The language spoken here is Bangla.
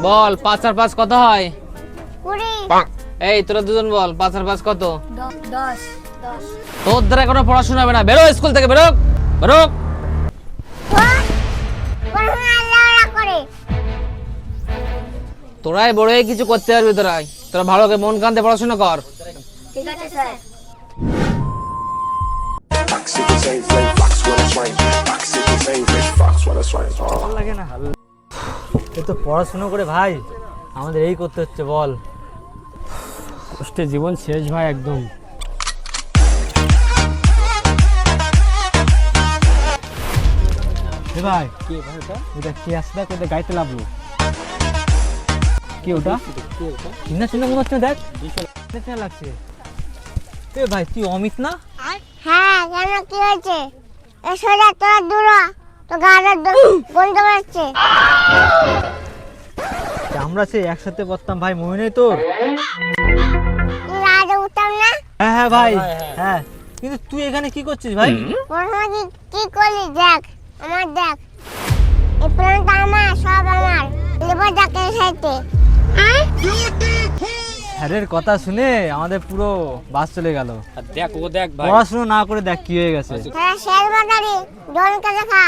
বল 5 আর 5 কত হয়? 20। এই তোরা দুজন বল 5 আর 5 কত? 10। তোর দ্বারা কোনো পড়াশোনা হবে না, বেরো স্কুল থেকে, বেরো বেরো। তোরাই বড় হয়ে কিছু করতে পারবি, তোরা ভালো করে মন কান দিয়ে পড়াশোনা কর। ঠিক আছে স্যার। লাগে না এ তো পড়াশোনা করে ভাই আমাদের এই করতে হচ্ছে, বল কষ্টে জীবন শেষ ভাই একদম। ভাই কি ভাই ওটা কি আসলে কোথায় গাইতে লাগলো? কি ওটা চিন্তা চিন্তা মনে হচ্ছে, দেখ চিন্তা লাগছে। এ ভাই তুই অমিত না? হ্যাঁ, কেন কি হয়েছে? এসো যা, তোরা দূর হ, তো গাড়ির গন্ধ বেরোচ্ছে। আমরা সে একসাথে পড়তাম ভাই, মনে নেই তোর? তুই রাজে উঠতাম না? হ্যাঁ হ্যাঁ ভাই হ্যাঁ, কিন্তু তুই এখানে কি করছিস ভাই? পড়াশোনা কি করলি দেখ, আমার দেখ, এই প্ল্যানটা আমার, সব আমার, লেবার যাকে সাইতে। স্যারের কথা শুনে আমাদের পুরো বাস চলে গেল। দেখ ও দেখ ভাই, পড়াশোনা না করে দেখ কি হয়ে গেছে। হ্যাঁ, শের বাটারি জনকে দেখা।